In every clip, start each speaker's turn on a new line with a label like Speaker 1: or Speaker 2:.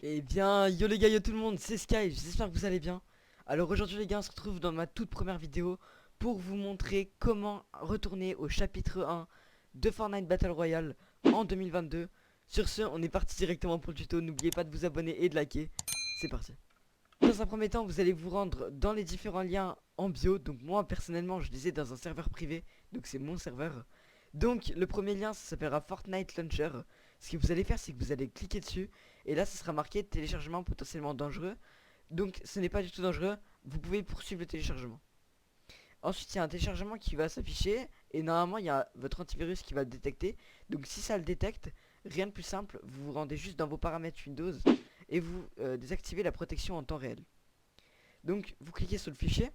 Speaker 1: Eh bien, yo les gars, yo tout le monde, c'est Sky, j'espère que vous allez bien. Alors aujourd'hui les gars, on se retrouve dans ma toute première vidéo pour vous montrer comment retourner au chapitre 1 de Fortnite Battle Royale en 2022. Sur ce, on est parti directement pour le tuto, n'oubliez pas de vous abonner et de liker, c'est parti. Dans un premier temps, vous allez vous rendre dans les différents liens en bio. Donc moi personnellement, je les ai dans un serveur privé, donc c'est mon serveur. Donc le premier lien, ça s'appellera Fortnite Launcher. Ce que vous allez faire, c'est que vous allez cliquer dessus et là, ça sera marqué téléchargement potentiellement dangereux. Donc ce n'est pas du tout dangereux, vous pouvez poursuivre le téléchargement. Ensuite, il y a un téléchargement qui va s'afficher et normalement, il y a votre antivirus qui va le détecter. Donc si ça le détecte, rien de plus simple, vous vous rendez juste dans vos paramètres Windows et vous désactivez la protection en temps réel. Donc vous cliquez sur le fichier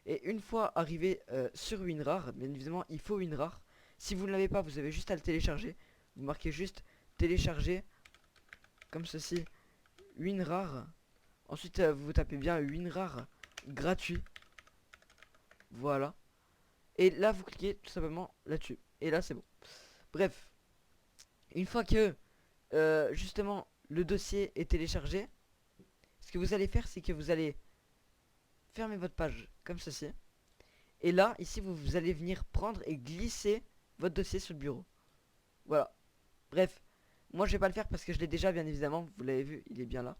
Speaker 1: et une fois arrivé sur WinRAR, bien évidemment il faut WinRAR. Si vous ne l'avez pas, vous avez juste à le télécharger. Vous marquez juste télécharger comme ceci, WinRAR. Ensuite vous tapez bien WinRAR gratuit. Voilà. Et là vous cliquez tout simplement là-dessus. Et là c'est bon. Bref, une fois que justement le dossier est téléchargé, ce que vous allez faire, c'est que vous allez fermer votre page comme ceci. Et là, ici, vous allez venir prendre et glisser votre dossier sur le bureau. Voilà. Bref, moi je vais pas le faire parce que je l'ai déjà, bien évidemment. Vous l'avez vu, il est bien là.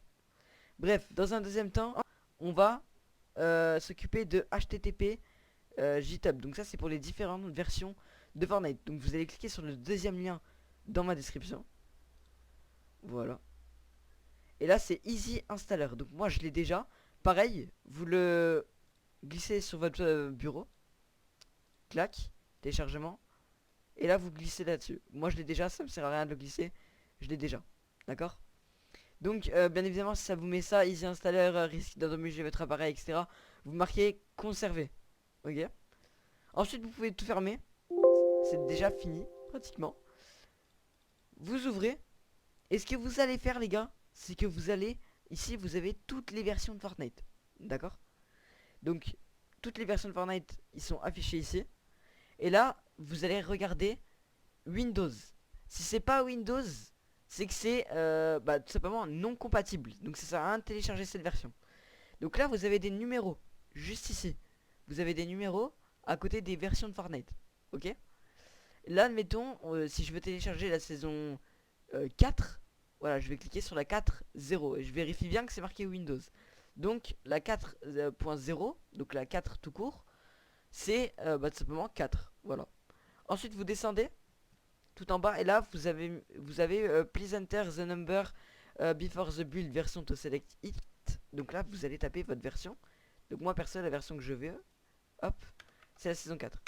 Speaker 1: Bref, dans un deuxième temps, on va s'occuper de HTTP JTub. Donc ça, c'est pour les différentes versions de Fortnite. Donc vous allez cliquer sur le deuxième lien dans ma description. Voilà. Et là, c'est Easy Installer. Donc moi, je l'ai déjà. Pareil, vous le glissez sur votre bureau. Clac, téléchargement. Et là vous glissez là-dessus. Moi je l'ai déjà, ça me sert à rien de le glisser. Je l'ai déjà. D'accord. Donc bien évidemment si ça vous met ça, Easy Installer, risque d'endommager votre appareil, etc. Vous marquez conserver. Ok. Ensuite vous pouvez tout fermer. C'est déjà fini, pratiquement. Vous ouvrez. Et ce que vous allez faire les gars, c'est que vous allez... Ici vous avez toutes les versions de Fortnite. D'accord. Donc toutes les versions de Fortnite, ils sont affichées ici. Et là, vous allez regarder Windows. Si c'est pas Windows, c'est que c'est tout simplement non compatible. Donc ça sert à rien de télécharger cette version. Donc là, vous avez des numéros. Juste ici. Vous avez des numéros à côté des versions de Fortnite. Ok. Là, admettons, si je veux télécharger la saison 4, voilà, je vais cliquer sur la 4.0 et je vérifie bien que c'est marqué Windows. Donc la 4.0, donc la 4 tout court, c'est tout simplement 4. Voilà. Ensuite, vous descendez tout en bas et là vous avez please enter the number before the build version to select it. Donc là vous allez taper votre version. Donc moi perso la version que je veux, hop, c'est la saison 4.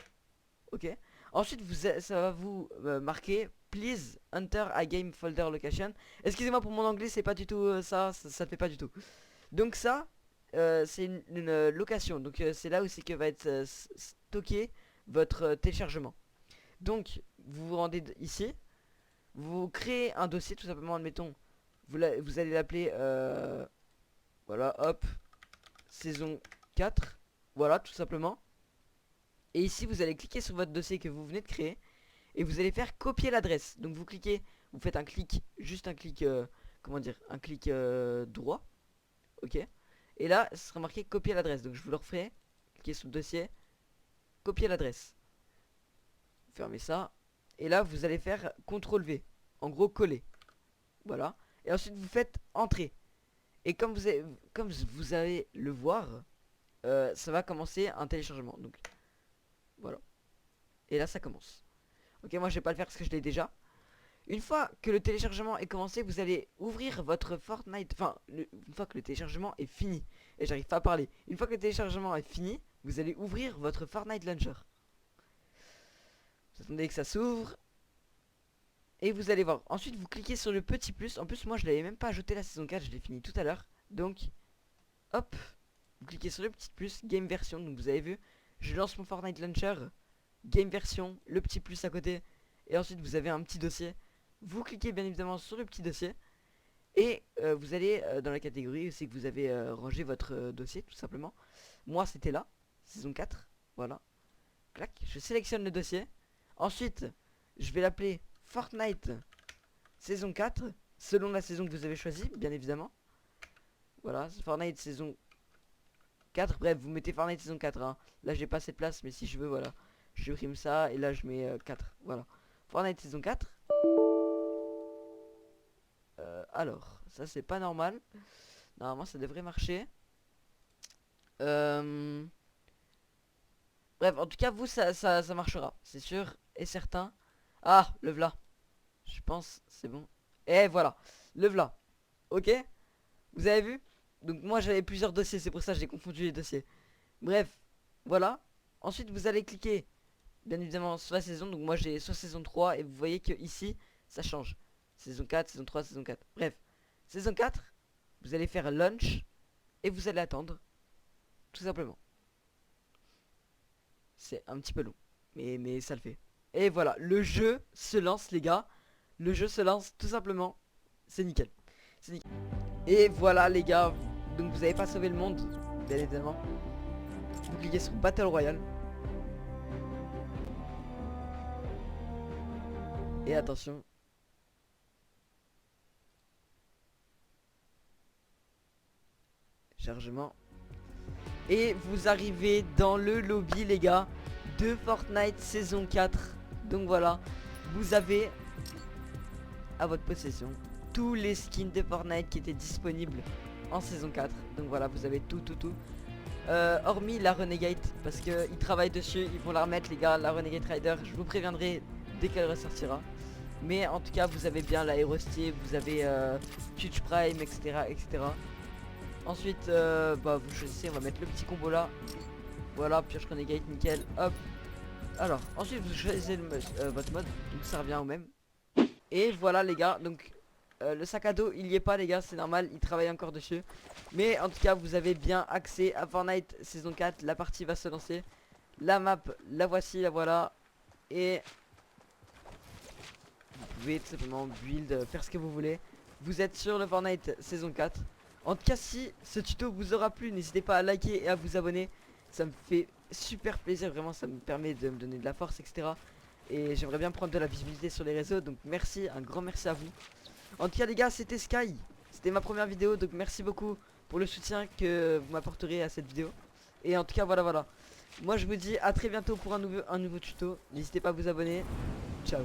Speaker 1: Ok. Ensuite ça va vous marquer please enter a game folder location. Excusez-moi pour mon anglais, c'est pas du tout ça le fait pas du tout. Donc ça c'est une location. Donc c'est là où c'est que va être stocké votre téléchargement. Donc vous vous rendez ici, vous créez un dossier tout simplement, admettons, vous allez l'appeler, voilà, hop, saison 4, voilà, tout simplement. Et ici vous allez cliquer sur votre dossier que vous venez de créer, et vous allez faire copier l'adresse. Donc vous cliquez, vous faites un clic, juste un clic, comment dire, un clic droit, ok. Et là, ce sera marqué copier l'adresse, donc je vous le refais, cliquez sur le dossier, copier l'adresse. Fermez ça. Et là, vous allez faire CTRL V. En gros, coller. Voilà. Et ensuite, vous faites entrer. Et comme vous allez le voir, ça va commencer un téléchargement. Donc, voilà. Et là, ça commence. Ok, moi, je vais pas le faire parce que je l'ai déjà. Une fois que le téléchargement est commencé, vous allez ouvrir votre Fortnite. Enfin, une fois que le téléchargement est fini. Et j'arrive pas à parler. Une fois que le téléchargement est fini, vous allez ouvrir votre Fortnite Launcher. Vous attendez que ça s'ouvre. Et vous allez voir. Ensuite, vous cliquez sur le petit plus. En plus, moi, je l'avais même pas ajouté la saison 4. Je l'ai fini tout à l'heure. Donc, hop. Vous cliquez sur le petit plus. Game version. Donc, vous avez vu. Je lance mon Fortnite Launcher. Game version. Le petit plus à côté. Et ensuite, vous avez un petit dossier. Vous cliquez bien évidemment sur le petit dossier. Et vous allez dans la catégorie. C'est que vous avez rangé votre dossier, tout simplement. Moi, c'était là. Saison 4. Voilà. Clac. Je sélectionne le dossier. Ensuite, je vais l'appeler Fortnite saison 4. selon la saison que vous avez choisie, bien évidemment. Voilà, Fortnite saison 4, bref, vous mettez Fortnite saison 4, hein. Là, j'ai pas cette place, mais si je veux, voilà. Je supprime ça, et là, je mets 4, voilà. Fortnite saison 4. Alors, ça, c'est pas normal. Normalement, ça devrait marcher. Bref, en tout cas, vous, ça marchera. C'est sûr et certain. Ah, le v'là. Je pense, c'est bon. Et voilà, le v'là. Ok. Vous avez vu? Donc moi, j'avais plusieurs dossiers, c'est pour ça que j'ai confondu les dossiers. Bref, voilà. Ensuite, vous allez cliquer, bien évidemment, sur la saison. Donc moi, j'ai sur saison 3. Et vous voyez que ici, ça change. Saison 4, saison 3, saison 4. Bref, saison 4, vous allez faire launch. Et vous allez attendre. Tout simplement. C'est un petit peu long, mais ça le fait. Et voilà, le jeu se lance, les gars. Le jeu se lance tout simplement. C'est nickel. C'est nickel. Et voilà, les gars. Donc vous n'avez pas sauvé le monde, bien évidemment. Vous cliquez sur Battle Royale. Et attention. Chargement. Et vous arrivez dans le lobby, les gars, de Fortnite saison 4. Donc voilà, vous avez à votre possession tous les skins de Fortnite qui étaient disponibles en saison 4. Donc voilà, vous avez tout. Hormis la Renegade, parce qu'ils travaillent dessus, ils vont la remettre, les gars, la Renegade Rider. Je vous préviendrai dès qu'elle ressortira. Mais en tout cas, vous avez bien la Aerosteel, vous avez Twitch Prime, etc. Ensuite, vous choisissez, on va mettre le petit combo là. Voilà, pioche Renegade, nickel, hop. Alors, ensuite vous choisissez votre mode, donc ça revient au même. Et voilà, les gars, donc le sac à dos, il y est pas, les gars, c'est normal, il travaille encore dessus. Mais en tout cas, vous avez bien accès à Fortnite saison 4, la partie va se lancer. La map, la voici, la voilà. Et vous pouvez tout simplement build, faire ce que vous voulez. Vous êtes sur le Fortnite saison 4. En tout cas, si ce tuto vous aura plu, n'hésitez pas à liker et à vous abonner. Ça me fait super plaisir, vraiment, ça me permet de me donner de la force, etc. Et j'aimerais bien prendre de la visibilité sur les réseaux, donc merci, un grand merci à vous. En tout cas, les gars, c'était Sky. C'était ma première vidéo, donc merci beaucoup pour le soutien que vous m'apporterez à cette vidéo. Et en tout cas, voilà. Moi, je vous dis à très bientôt pour un nouveau tuto. N'hésitez pas à vous abonner. Ciao.